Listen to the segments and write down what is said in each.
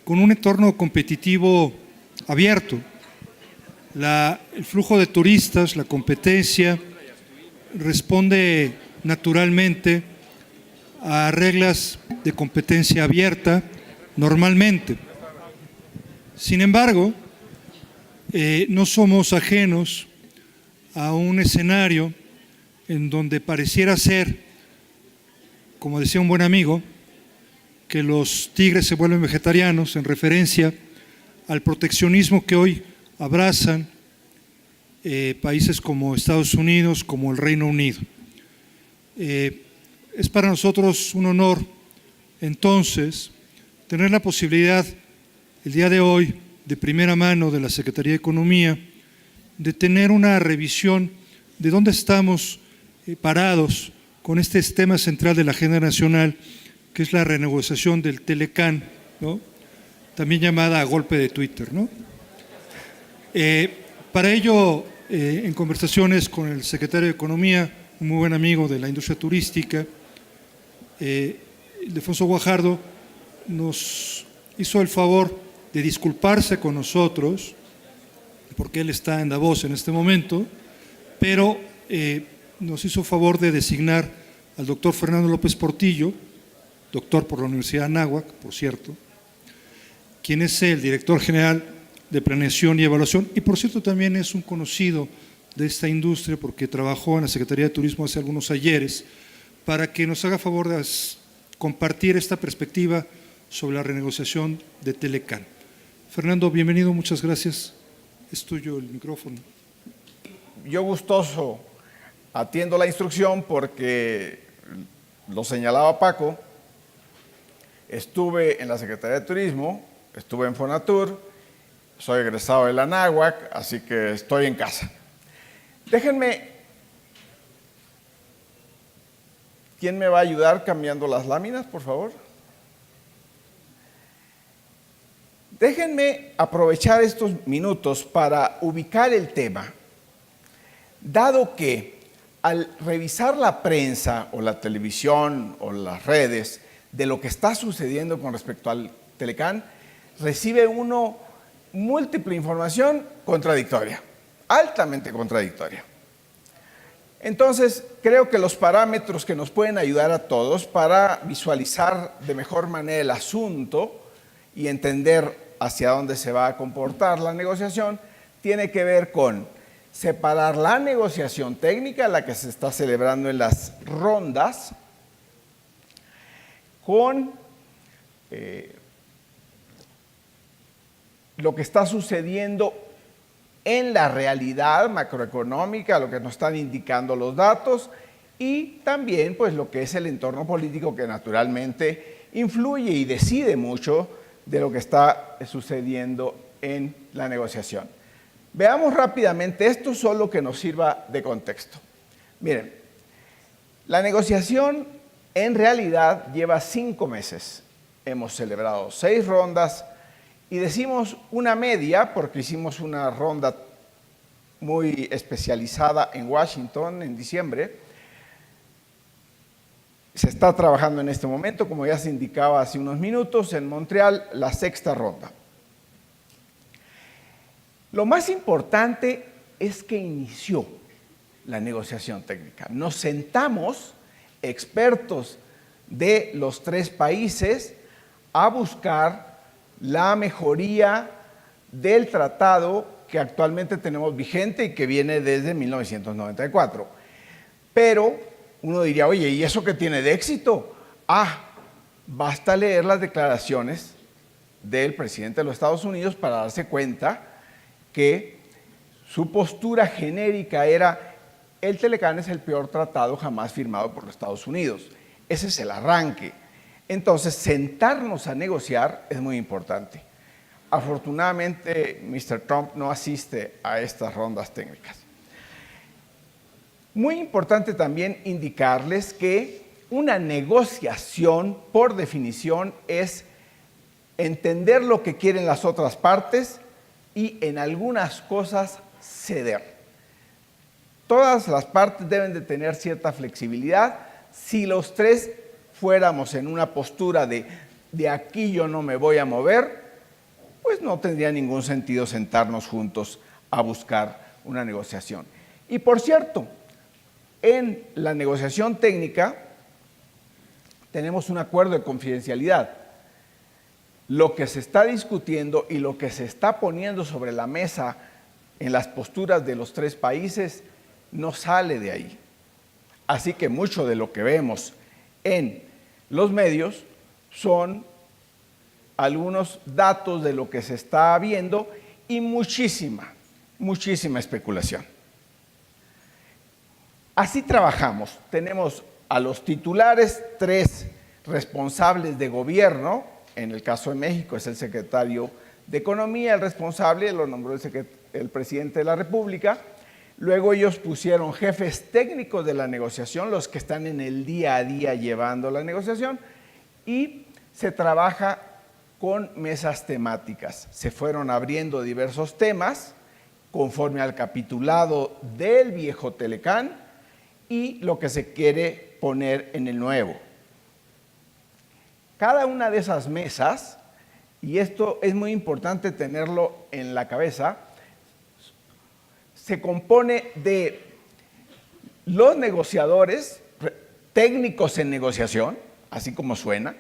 con un entorno competitivo abierto. El flujo de turistas, la competencia, responde naturalmente a reglas de competencia abierta normalmente. Sin embargo, no somos ajenos a un escenario en donde pareciera ser, como decía un buen amigo, que los tigres se vuelven vegetarianos, en referencia al proteccionismo que hoy abrazan países como Estados Unidos, como el Reino Unido. Es para nosotros un honor, entonces, tener la posibilidad el día de hoy, de primera mano de la Secretaría de Economía, de tener una revisión de dónde estamos parados con este tema central de la agenda nacional, que es la renegociación del Telecán, ¿no? También llamada a golpe de Twitter, ¿no? Para ello, en conversaciones con el secretario de Economía, un muy buen amigo de la industria turística, Ildefonso Guajardo, nos hizo el favor de disculparse con nosotros, porque él está en Davos en este momento, pero nos hizo favor de designar al doctor Fernando López Portillo, doctor por la Universidad de Anáhuac, por cierto, quien es el director general de Planeación y Evaluación, y por cierto también es un conocido de esta industria porque trabajó en la Secretaría de Turismo hace algunos ayeres, para que nos haga favor de compartir esta perspectiva sobre la renegociación de Telecán. Fernando, bienvenido, muchas gracias. Es tuyo el micrófono. Yo gustoso atiendo la instrucción porque lo señalaba Paco. Estuve en la Secretaría de Turismo, estuve en Fonatur, soy egresado de la Anáhuac, así que estoy en casa. Déjenme, ¿quién me va a ayudar cambiando las láminas, por favor? Déjenme aprovechar estos minutos para ubicar el tema, dado que al revisar la prensa o la televisión o las redes de lo que está sucediendo con respecto al Telecán, recibe uno múltiple información contradictoria, altamente contradictoria. Entonces, creo que los parámetros que nos pueden ayudar a todos para visualizar de mejor manera el asunto y entender hacia dónde se va a comportar la negociación, tiene que ver con separar la negociación técnica, la que se está celebrando en las rondas, con lo que está sucediendo en la realidad macroeconómica, lo que nos están indicando los datos, y también pues lo que es el entorno político que naturalmente influye y decide mucho de lo que está sucediendo en la negociación. Veamos rápidamente esto, solo que nos sirva de contexto. Miren, la negociación en realidad lleva 5 meses. Hemos celebrado 6 rondas y decimos una media porque hicimos una ronda muy especializada en Washington en diciembre. Se está trabajando en este momento, como ya se indicaba hace unos minutos, en Montreal, la 6ª ronda. Lo más importante es que inició la negociación técnica. Nos sentamos, expertos de los 3 países, a buscar la mejoría del tratado que actualmente tenemos vigente y que viene desde 1994. Pero uno diría, oye, ¿y eso qué tiene de éxito? Basta leer las declaraciones del presidente de los Estados Unidos para darse cuenta que su postura genérica era: el Telecán es el peor tratado jamás firmado por los Estados Unidos. Ese es el arranque. Entonces, sentarnos a negociar es muy importante. Afortunadamente, Mr. Trump no asiste a estas rondas técnicas. Muy importante también indicarles que una negociación, por definición, es entender lo que quieren las otras partes y en algunas cosas ceder. Todas las partes deben de tener cierta flexibilidad. Si los 3 fuéramos en una postura de de aquí yo no me voy a mover, pues no tendría ningún sentido sentarnos juntos a buscar una negociación. Y por cierto, en la negociación técnica tenemos un acuerdo de confidencialidad. Lo que se está discutiendo y lo que se está poniendo sobre la mesa en las posturas de los tres países no sale de ahí. Así que mucho de lo que vemos en los medios son algunos datos de lo que se está viendo y muchísima especulación. Así trabajamos. Tenemos a los titulares, 3 responsables de gobierno. En el caso de México es el secretario de Economía, el responsable lo nombró el presidente de la República. Luego ellos pusieron jefes técnicos de la negociación, los que están en el día a día llevando la negociación, y se trabaja con mesas temáticas. Se fueron abriendo diversos temas conforme al capitulado del viejo Telecán y lo que se quiere poner en el nuevo. Cada una de esas mesas, y esto es muy importante tenerlo en la cabeza, se compone de los negociadores, técnicos en negociación, así como suena,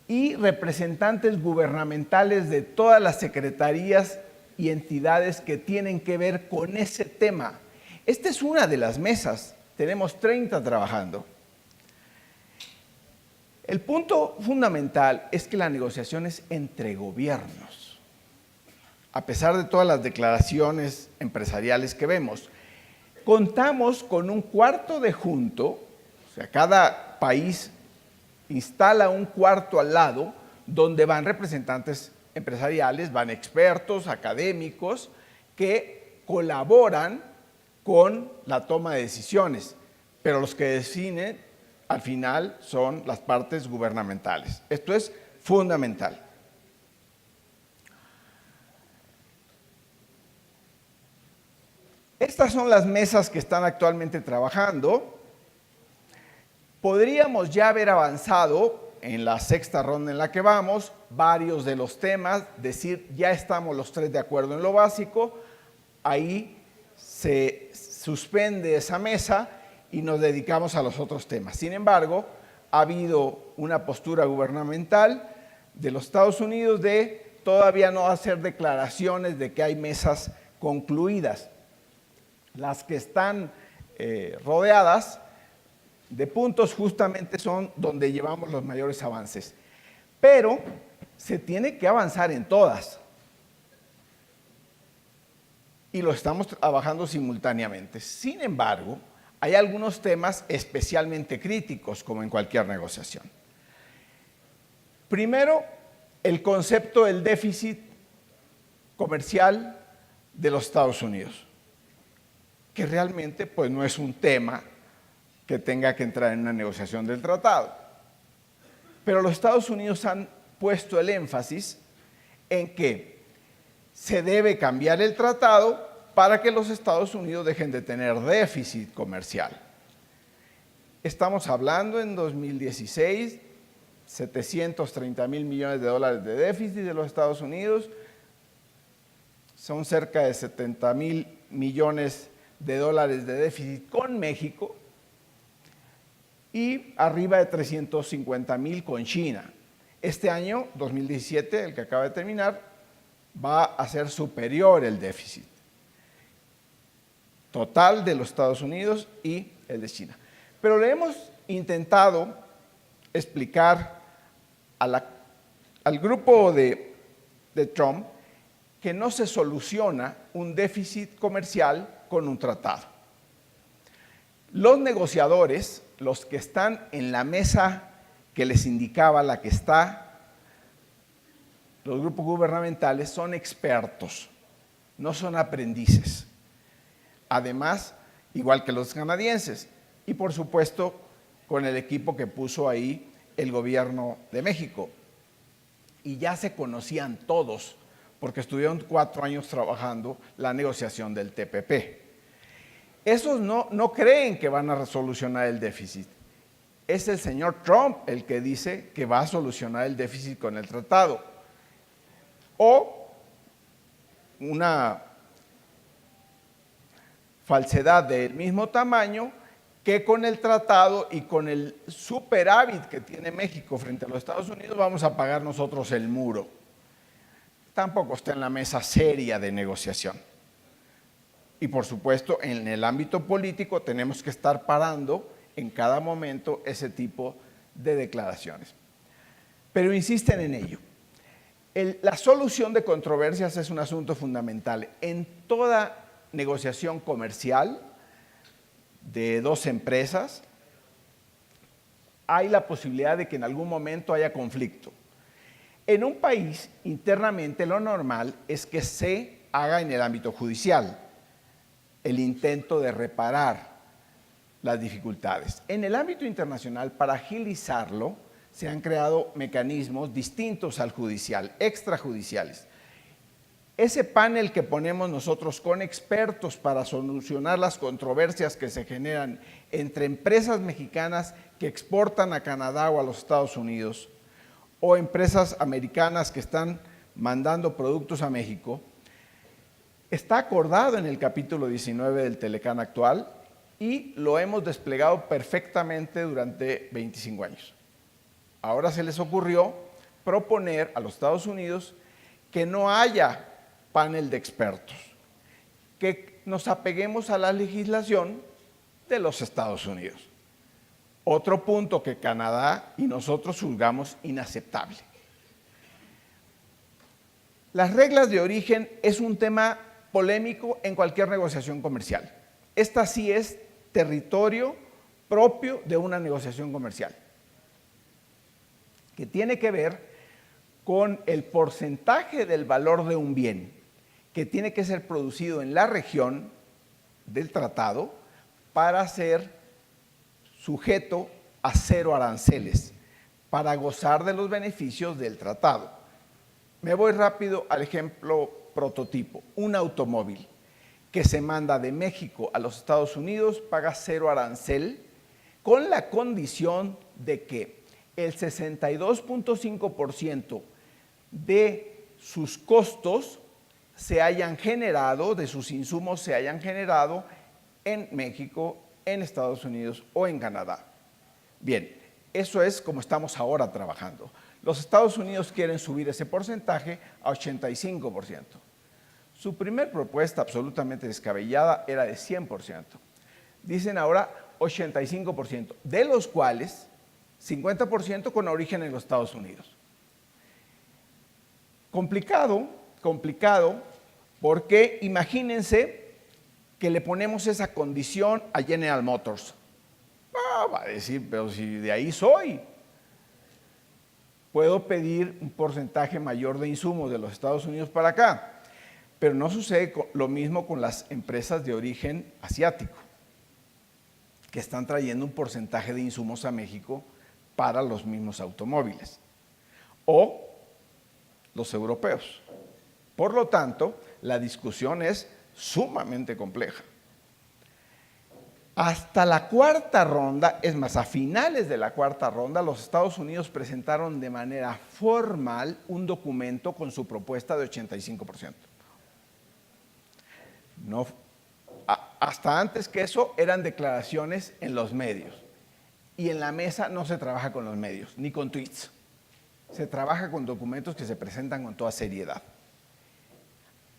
y representantes gubernamentales de todas las secretarías y entidades que tienen que ver con ese tema. Esta es una de las mesas, tenemos 30 trabajando. El punto fundamental es que la negociación es entre gobiernos. A pesar de todas las declaraciones empresariales que vemos, contamos con un cuarto de junto, o sea, cada país instala un cuarto al lado donde van representantes empresariales, van expertos, académicos, que colaboran con la toma de decisiones, pero los que deciden al final son las partes gubernamentales. Esto es fundamental. Estas son las mesas que están actualmente trabajando. Podríamos ya haber avanzado en la sexta ronda en la que vamos, varios de los temas, decir ya estamos los 3 de acuerdo en lo básico, ahí se suspende esa mesa y nos dedicamos a los otros temas. Sin embargo, ha habido una postura gubernamental de los Estados Unidos de todavía no hacer declaraciones de que hay mesas concluidas. Las que están rodeadas de puntos justamente son donde llevamos los mayores avances. Pero se tiene que avanzar en todas. Y lo estamos trabajando simultáneamente. Sin embargo, hay algunos temas especialmente críticos, como en cualquier negociación. Primero, el concepto del déficit comercial de los Estados Unidos, que realmente pues, no es un tema que tenga que entrar en una negociación del tratado. Pero los Estados Unidos han puesto el énfasis en que se debe cambiar el tratado para que los Estados Unidos dejen de tener déficit comercial. Estamos hablando en 2016, 730,000 millones de dólares de déficit de los Estados Unidos, son cerca de 70,000 millones de dólares de déficit con México y arriba de 350,000 con China. Este año, 2017, el que acaba de terminar, va a ser superior el déficit total de los Estados Unidos y el de China. Pero le hemos intentado explicar al grupo de Trump que no se soluciona un déficit comercial con un tratado. Los negociadores, los que están en la mesa que les indicaba, la que está, los grupos gubernamentales son expertos, no son aprendices. Además, igual que los canadienses, y por supuesto con el equipo que puso ahí el gobierno de México. Y ya se conocían todos, porque estuvieron 4 años trabajando la negociación del TPP. Esos no creen que van a resolucionar el déficit. es el señor Trump el que dice que va a solucionar el déficit con el tratado. O una falsedad del mismo tamaño, que con el tratado y con el superávit que tiene México frente a los Estados Unidos vamos a pagar nosotros el muro. Tampoco está en la mesa seria de negociación. Y por supuesto, en el ámbito político tenemos que estar parando en cada momento ese tipo de declaraciones. Pero insisten en ello. La solución de controversias es un asunto fundamental. En toda negociación comercial de dos empresas, hay la posibilidad de que en algún momento haya conflicto. En un país, internamente, lo normal es que se haga en el ámbito judicial el intento de reparar las dificultades. En el ámbito internacional, para agilizarlo, se han creado mecanismos distintos al judicial, extrajudiciales. Ese panel que ponemos nosotros con expertos para solucionar las controversias que se generan entre empresas mexicanas que exportan a Canadá o a los Estados Unidos, o empresas americanas que están mandando productos a México, está acordado en el capítulo 19 del Telecán actual y lo hemos desplegado perfectamente durante 25 años. Ahora se les ocurrió proponer a los Estados Unidos que no haya panel de expertos, que nos apeguemos a la legislación de los Estados Unidos. Otro punto que Canadá y nosotros juzgamos inaceptable. Las reglas de origen es un tema polémico en cualquier negociación comercial. Esta sí es territorio propio de una negociación comercial, que tiene que ver con el porcentaje del valor de un bien que tiene que ser producido en la región del tratado para ser sujeto a 0 aranceles, para gozar de los beneficios del tratado. Me voy rápido al ejemplo prototipo. Un automóvil que se manda de México a los Estados Unidos paga 0 arancel con la condición de que el 62.5% de sus costos se hayan generado, de sus insumos se hayan generado en México, en Estados Unidos o en Canadá. Bien, eso es como estamos ahora trabajando. Los Estados Unidos quieren subir ese porcentaje a 85%. Su primer propuesta, absolutamente descabellada, era de 100%. Dicen ahora 85%, de los cuales 50% con origen en los Estados Unidos. Complicado, porque imagínense que le ponemos esa condición a General Motors. Va a decir, pero si de ahí soy, puedo pedir un porcentaje mayor de insumos de los Estados Unidos para acá. Pero no sucede lo mismo con las empresas de origen asiático, que están trayendo un porcentaje de insumos a México para los mismos automóviles, o los europeos. Por lo tanto, la discusión es sumamente compleja. Hasta la cuarta ronda, es más, a finales de la cuarta ronda, los Estados Unidos presentaron de manera formal un documento con su propuesta de 85%. No, hasta antes que eso eran declaraciones en los medios. Y en la mesa no se trabaja con los medios, ni con tweets. Se trabaja con documentos que se presentan con toda seriedad.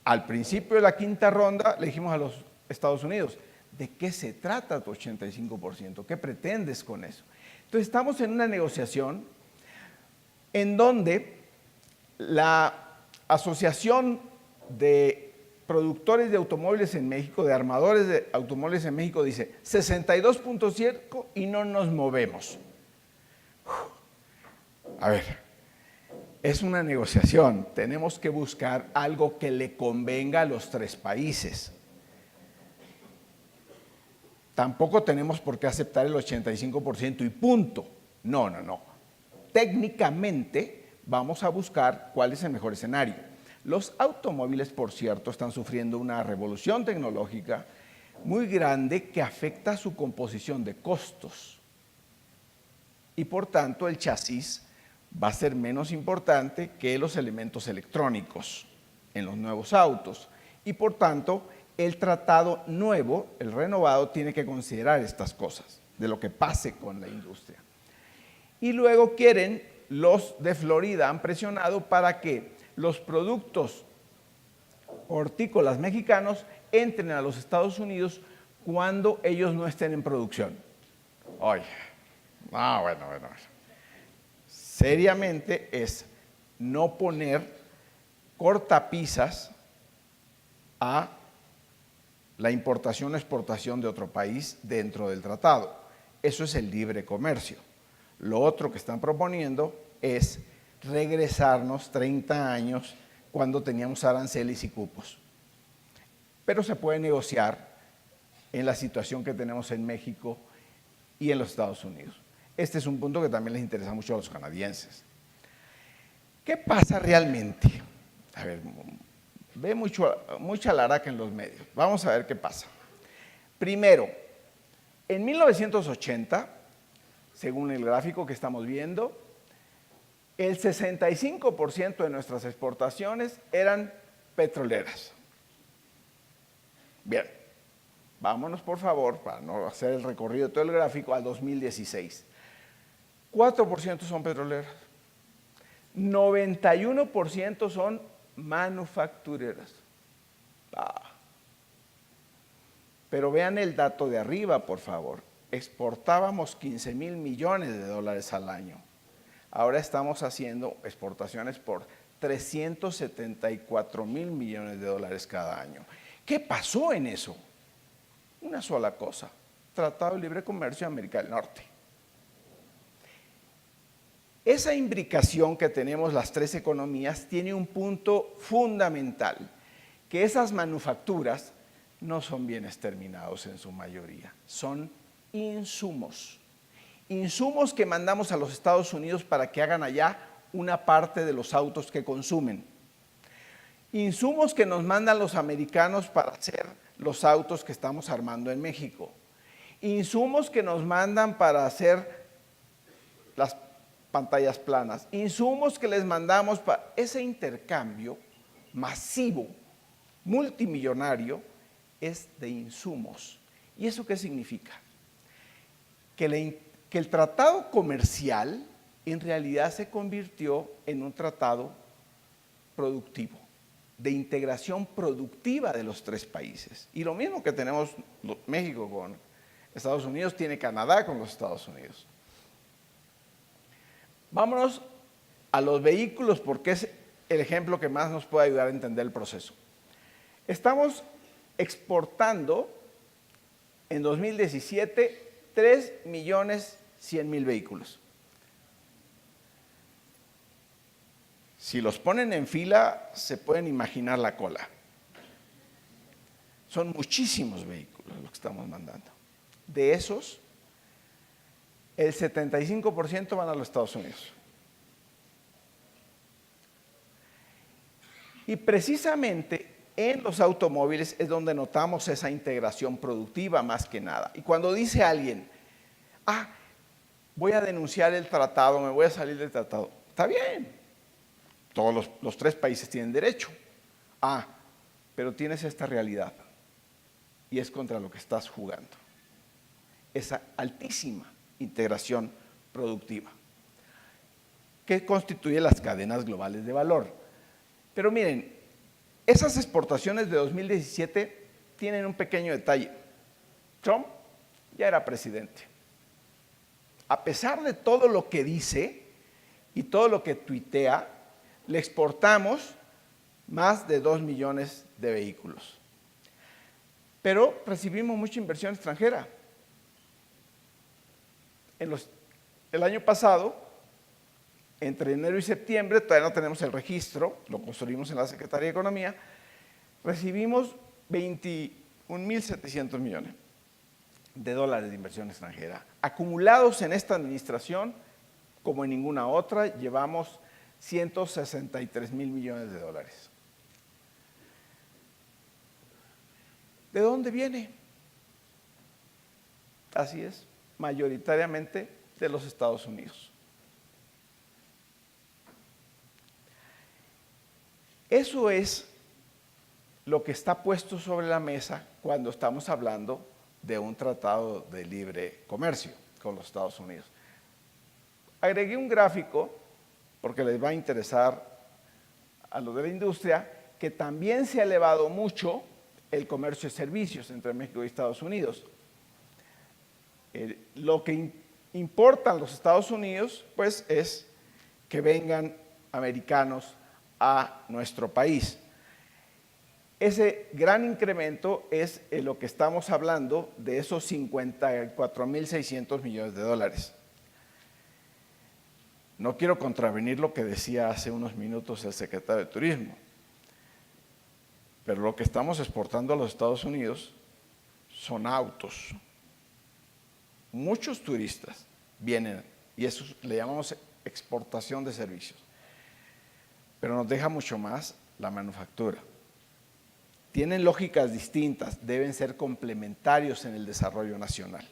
Al principio de la quinta ronda le dijimos a los Estados Unidos, ¿de qué se trata tu 85%? ¿Qué pretendes con eso? Entonces estamos en una negociación en donde la Asociación de Productores de Automóviles en México, de armadores de automóviles en México, dice 62.5 y no nos movemos. A ver, es una negociación, tenemos que buscar algo que le convenga a los tres países. Tampoco tenemos por qué aceptar el 85% y punto. No. Técnicamente vamos a buscar cuál es el mejor escenario. Los automóviles, por cierto, están sufriendo una revolución tecnológica muy grande que afecta su composición de costos. y por tanto el chasis va a ser menos importante que los elementos electrónicos en los nuevos autos. Y por tanto, el tratado nuevo, el renovado, tiene que considerar estas cosas, de lo que pase con la industria. Y luego quieren, los de Florida han presionado para que los productos hortícolas mexicanos entren a los Estados Unidos cuando ellos no estén en producción. Oye, bueno. Seriamente es no poner cortapisas a la importación o exportación de otro país dentro del tratado. Eso es el libre comercio. Lo otro que están proponiendo es regresarnos 30 años cuando teníamos aranceles y cupos. Pero se puede negociar en la situación que tenemos en México y en los Estados Unidos. Este es un punto que también les interesa mucho a los canadienses. ¿Qué pasa realmente? A ver, ve mucha laraca en los medios. Vamos a ver qué pasa. Primero, en 1980, según el gráfico que estamos viendo, el 65% de nuestras exportaciones eran petroleras. Bien, vámonos por favor, para no hacer el recorrido de todo el gráfico, al 2016. 4% son petroleras, 91% son manufactureras. Pero vean el dato de arriba, por favor. Exportábamos 15,000 millones de dólares al año. Ahora estamos haciendo exportaciones por 374,000 millones de dólares cada año. ¿Qué pasó en eso? Una sola cosa: Tratado de Libre Comercio de América del Norte. Esa imbricación que tenemos las tres economías tiene un punto fundamental, que esas manufacturas no son bienes terminados en su mayoría, son insumos. Insumos que mandamos a los Estados Unidos para que hagan allá una parte de los autos que consumen. Insumos que nos mandan los americanos para hacer los autos que estamos armando en México. Insumos que nos mandan para hacer las pantallas planas. Insumos que les mandamos para ese intercambio masivo, multimillonario, es de insumos. ¿Y eso qué significa? Que el tratado comercial en realidad se convirtió en un tratado productivo, de integración productiva de los tres países. Y lo mismo que tenemos México con Estados Unidos, tiene Canadá con los Estados Unidos. Vámonos a los vehículos, porque es el ejemplo que más nos puede ayudar a entender el proceso. Estamos exportando en 2017 3,100,000 vehículos. Si los ponen en fila, se pueden imaginar la cola. Son muchísimos vehículos los que estamos mandando. De esos, el 75% van a los Estados Unidos. Y precisamente en los automóviles es donde notamos esa integración productiva más que nada. Y cuando dice alguien, voy a denunciar el tratado, me voy a salir del tratado, está bien, todos los tres países tienen derecho. Pero tienes esta realidad y es contra lo que estás jugando. Esa altísima integración productiva que constituye las cadenas globales de valor. Pero miren, esas exportaciones de 2017 tienen un pequeño detalle. Trump ya era presidente. A pesar de todo lo que dice y todo lo que tuitea, le exportamos más de 2 millones de vehículos. Pero recibimos mucha inversión extranjera. El año pasado, entre enero y septiembre, todavía no tenemos el registro, lo construimos en la Secretaría de Economía, recibimos 21,700 millones de dólares de inversión extranjera. Acumulados en esta administración, como en ninguna otra, llevamos 163,000 millones de dólares. ¿De dónde viene? Así es, mayoritariamente de los Estados Unidos. Eso es lo que está puesto sobre la mesa cuando estamos hablando de un tratado de libre comercio con los Estados Unidos. Agregué un gráfico, porque les va a interesar a los de la industria, que también se ha elevado mucho el comercio de servicios entre México y Estados Unidos. Lo que importan los Estados Unidos, pues, es que vengan americanos a nuestro país. Ese gran incremento es lo que estamos hablando de esos 54.600 millones de dólares. No quiero contravenir lo que decía hace unos minutos el secretario de Turismo, pero lo que estamos exportando a los Estados Unidos son autos. Muchos turistas vienen, y eso le llamamos exportación de servicios, pero nos deja mucho más la manufactura. Tienen lógicas distintas, deben ser complementarios en el desarrollo nacional.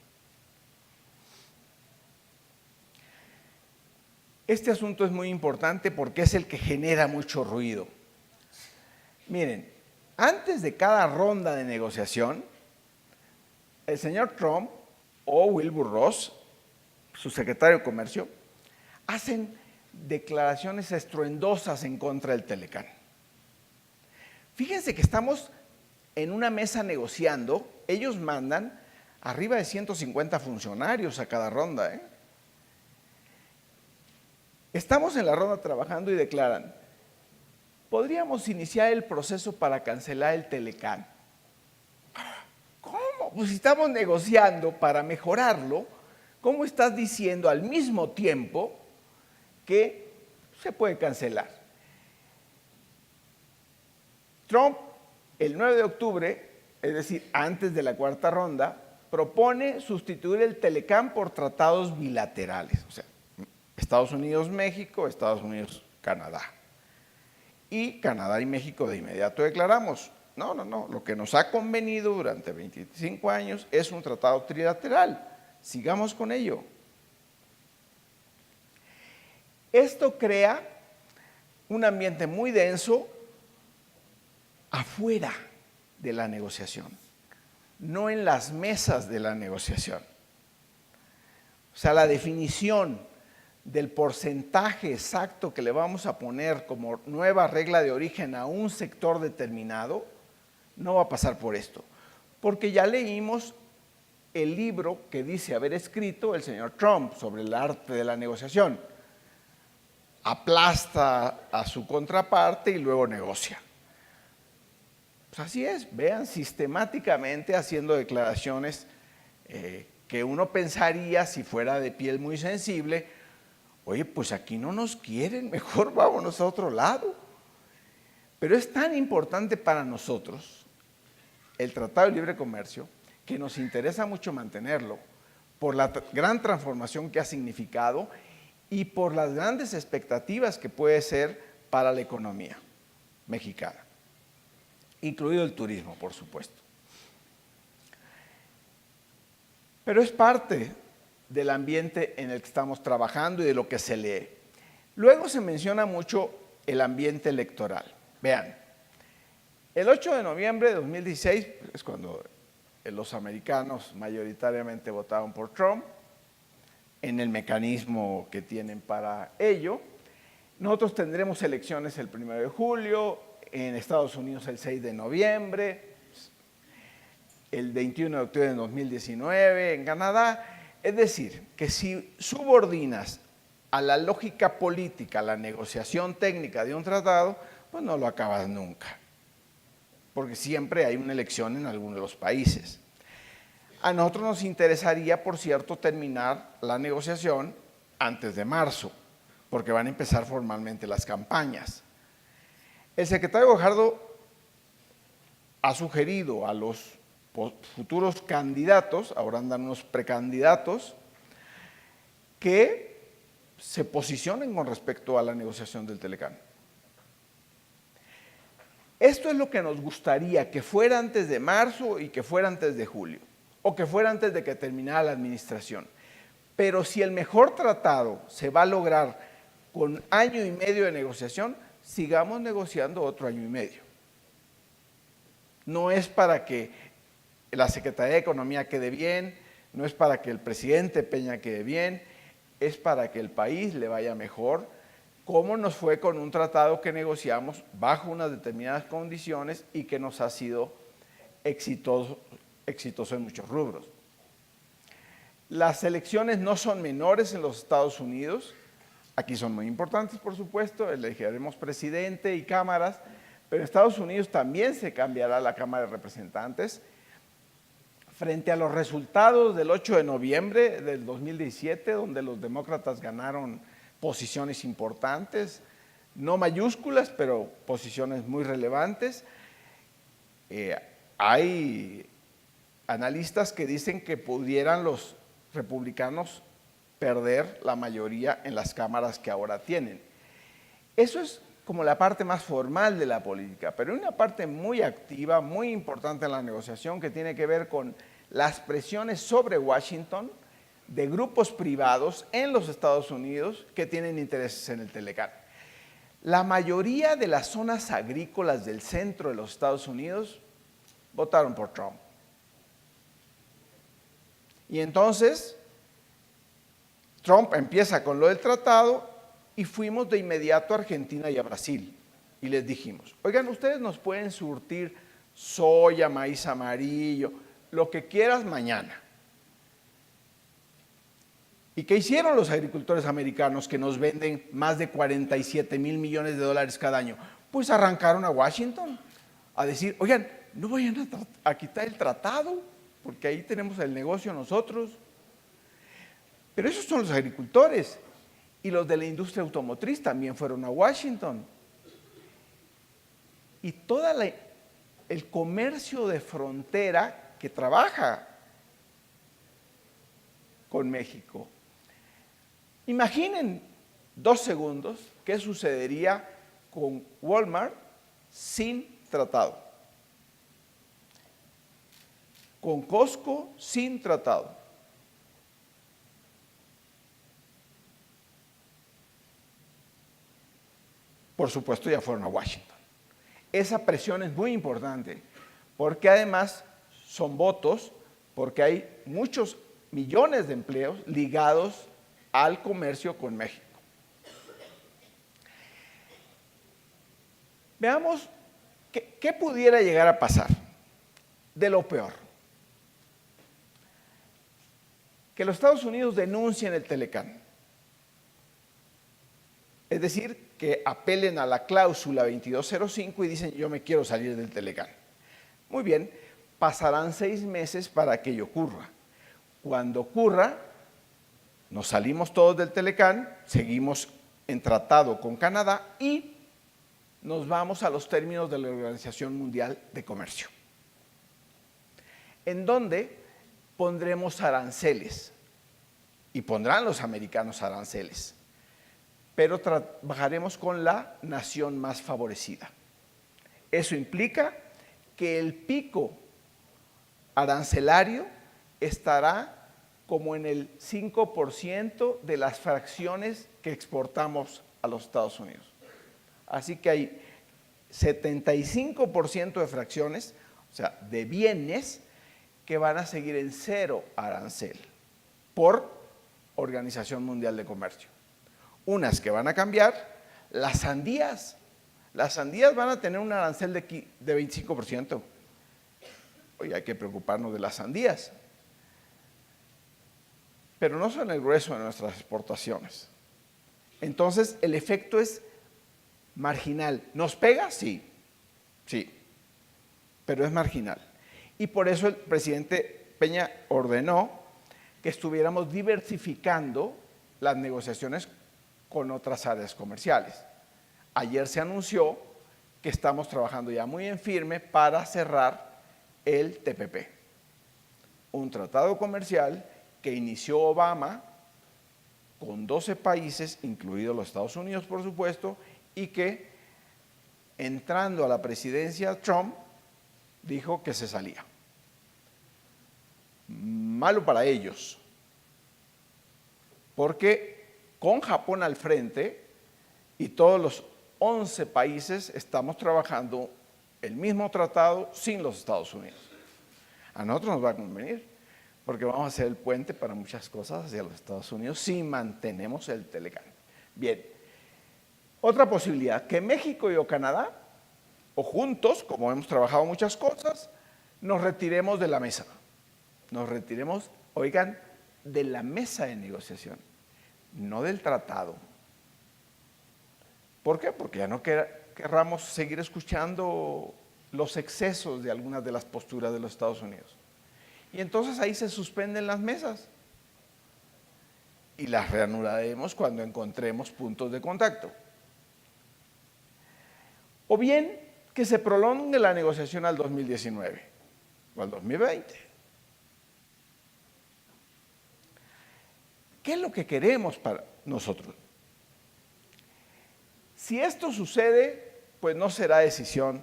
Este asunto es muy importante porque es el que genera mucho ruido. Miren, antes de cada ronda de negociación, el señor Trump o Wilbur Ross, su secretario de Comercio, hacen declaraciones estruendosas en contra del Telecán. Fíjense que estamos en una mesa negociando, ellos mandan arriba de 150 funcionarios a cada ronda. Estamos en la ronda trabajando y declaran, podríamos iniciar el proceso para cancelar el Telecán. ¿Cómo? Pues si estamos negociando para mejorarlo, ¿cómo estás diciendo al mismo tiempo que se puede cancelar? Trump, el 9 de octubre, es decir, antes de la cuarta ronda, propone sustituir el Telecán por tratados bilaterales, o sea, Estados Unidos-México, Estados Unidos-Canadá. Y Canadá y México de inmediato declaramos, no, lo que nos ha convenido durante 25 años es un tratado trilateral, sigamos con ello. Esto crea un ambiente muy denso afuera de la negociación, no en las mesas de la negociación. O sea, la definición del porcentaje exacto que le vamos a poner como nueva regla de origen a un sector determinado, no va a pasar por esto, porque ya leímos el libro que dice haber escrito el señor Trump sobre el arte de la negociación. Aplasta a su contraparte y luego negocia. Pues así es, vean sistemáticamente haciendo declaraciones que uno pensaría si fuera de piel muy sensible, oye, pues aquí no nos quieren, mejor vámonos a otro lado. Pero es tan importante para nosotros el Tratado de Libre Comercio que nos interesa mucho mantenerlo por la gran transformación que ha significado y por las grandes expectativas que puede ser para la economía mexicana, incluido el turismo, por supuesto. Pero es parte del ambiente en el que estamos trabajando y de lo que se lee. Luego se menciona mucho el ambiente electoral. Vean, el 8 de noviembre de 2016 es cuando los americanos mayoritariamente votaron por Trump, en el mecanismo que tienen para ello. Nosotros tendremos elecciones el 1 de julio, en Estados Unidos el 6 de noviembre, el 21 de octubre de 2019 en Canadá. Es decir, que si subordinas a la lógica política, a la negociación técnica de un tratado, pues no lo acabas nunca, porque siempre hay una elección en alguno de los países. A nosotros nos interesaría, por cierto, terminar la negociación antes de marzo, porque van a empezar formalmente las campañas. El secretario Guajardo ha sugerido a los futuros candidatos, ahora andan unos precandidatos, que se posicionen con respecto a la negociación del Telecán. Esto es lo que nos gustaría, que fuera antes de marzo y que fuera antes de julio, o que fuera antes de que terminara la administración. Pero si el mejor tratado se va a lograr con año y medio de negociación, sigamos negociando otro año y medio. No es para que la Secretaría de Economía quede bien, no es para que el presidente Peña quede bien, es para que el país le vaya mejor, como nos fue con un tratado que negociamos bajo unas determinadas condiciones y que nos ha sido exitoso en muchos rubros. Las elecciones no son menores en los Estados Unidos, aquí son muy importantes, por supuesto, elegiremos presidente y cámaras, pero en Estados Unidos también se cambiará la Cámara de Representantes. Frente a los resultados del 8 de noviembre del 2017, donde los demócratas ganaron posiciones importantes, no mayúsculas, pero posiciones muy relevantes, hay analistas que dicen que pudieran los republicanos perder la mayoría en las cámaras que ahora tienen. Eso es como la parte más formal de la política, pero hay una parte muy activa, muy importante en la negociación que tiene que ver con las presiones sobre Washington de grupos privados en los Estados Unidos que tienen intereses en el Telecán. La mayoría de las zonas agrícolas del centro de los Estados Unidos votaron por Trump. Y entonces Trump empieza con lo del tratado y fuimos de inmediato a Argentina y a Brasil. Y les dijimos, oigan, ustedes nos pueden surtir soya, maíz amarillo, lo que quieras mañana. ¿Y qué hicieron los agricultores americanos que nos venden más de 47 mil millones de dólares cada año? Pues arrancaron a Washington a decir, oigan, no vayan a quitar el tratado, porque ahí tenemos el negocio nosotros. Pero esos son los agricultores. Y los de la industria automotriz también fueron a Washington. Y todo el comercio de frontera que trabaja con México. Imaginen 2 segundos qué sucedería con Walmart sin tratado, con Costco sin tratado. Por supuesto, ya fueron a Washington. Esa presión es muy importante, porque además son votos, porque hay muchos millones de empleos ligados al comercio con México. Veamos qué pudiera llegar a pasar de lo peor. Que los Estados Unidos denuncien el Telecán. Es decir, que apelen a la cláusula 2205 y dicen yo me quiero salir del Telecán. Muy bien, pasarán 6 meses para que ello ocurra. Cuando ocurra, nos salimos todos del Telecán, seguimos en tratado con Canadá y nos vamos a los términos de la Organización Mundial de Comercio, en donde pondremos aranceles y pondrán los americanos aranceles, pero trabajaremos con la nación más favorecida. Eso implica que el pico arancelario estará como en el 5% de las fracciones que exportamos a los Estados Unidos. Así que hay 75% de fracciones, o sea, de bienes, que van a seguir en 0 arancel por Organización Mundial de Comercio. Unas que van a cambiar, las sandías. Las sandías van a tener un arancel de 25%. Oye, hay que preocuparnos de las sandías. Pero no son el grueso de nuestras exportaciones. Entonces, el efecto es marginal. ¿Nos pega? Sí, sí, pero es marginal. Y por eso el presidente Peña ordenó que estuviéramos diversificando las negociaciones con otras áreas comerciales. Ayer se anunció que estamos trabajando ya muy en firme para cerrar el TPP, un tratado comercial que inició Obama con 12 países, incluidos los Estados Unidos, por supuesto, y que, entrando a la presidencia Trump, dijo que se salía. Malo para ellos, porque con Japón al frente y todos los 11 países estamos trabajando el mismo tratado sin los Estados Unidos. A nosotros nos va a convenir, porque vamos a hacer el puente para muchas cosas hacia los Estados Unidos si mantenemos el Telecán. Bien, otra posibilidad, que México y o Canadá, o juntos, como hemos trabajado muchas cosas, nos retiremos de la mesa. Nos retiremos, oigan, de la mesa de negociación, no del tratado. ¿Por qué? Porque ya no querramos seguir escuchando los excesos de algunas de las posturas de los Estados Unidos. Y entonces ahí se suspenden las mesas y las reanudaremos cuando encontremos puntos de contacto. O bien que se prolongue la negociación al 2019 o al 2020. ¿Qué es lo que queremos para nosotros? Si esto sucede, pues no será decisión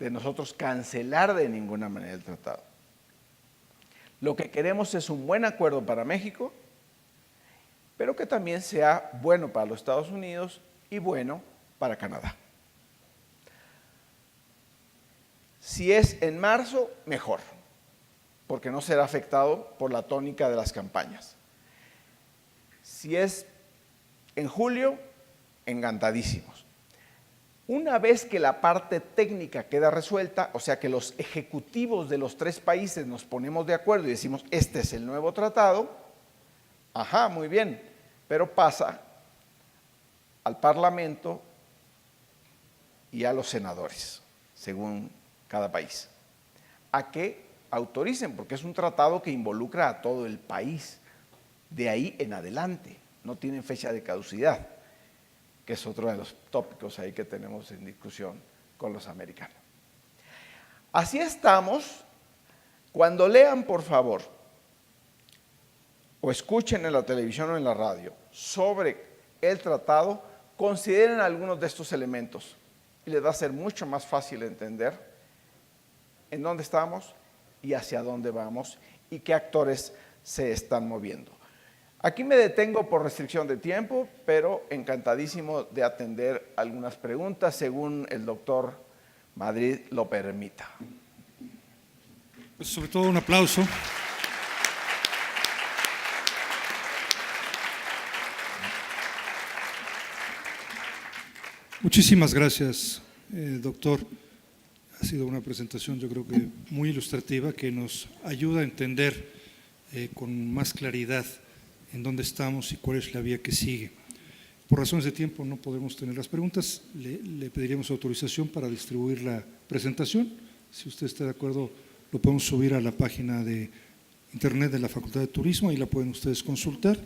de nosotros cancelar de ninguna manera el tratado. Lo que queremos es un buen acuerdo para México, pero que también sea bueno para los Estados Unidos y bueno para Canadá. Si es en marzo, mejor, porque no será afectado por la tónica de las campañas. Si es en julio, encantadísimos. Una vez que la parte técnica queda resuelta, o sea que los ejecutivos de los 3 países nos ponemos de acuerdo y decimos, este es el nuevo tratado, ajá, muy bien, pero pasa al Parlamento y a los senadores, según cada país, a que autoricen, porque es un tratado que involucra a todo el país, de ahí en adelante, no tienen fecha de caducidad, que es otro de los tópicos ahí que tenemos en discusión con los americanos. Así estamos. Cuando lean, por favor, o escuchen en la televisión o en la radio sobre el tratado, consideren algunos de estos elementos y les va a ser mucho más fácil entender en dónde estamos y hacia dónde vamos y qué actores se están moviendo. Aquí me detengo por restricción de tiempo, pero encantadísimo de atender algunas preguntas según el doctor Madrid lo permita. Pues sobre todo un aplauso. Muchísimas gracias, doctor. Ha sido una presentación, yo creo que muy ilustrativa, que nos ayuda a entender con más claridad en dónde estamos y cuál es la vía que sigue. Por razones de tiempo no podemos tener las preguntas. Le pediríamos autorización para distribuir la presentación. Si usted está de acuerdo, lo podemos subir a la página de internet de la Facultad de Turismo y la pueden ustedes consultar.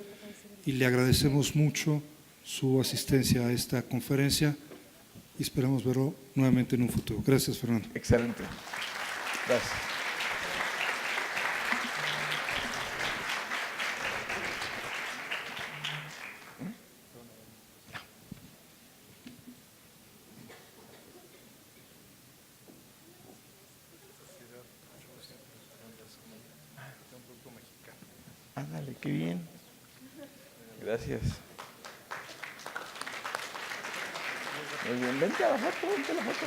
Y le agradecemos mucho su asistencia a esta conferencia y esperamos verlo nuevamente en un futuro. Gracias, Fernando. Excelente. Gracias. Ándale, qué bien. Gracias. Muy bien, vente a la foto, vente a la foto.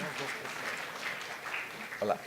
Hola.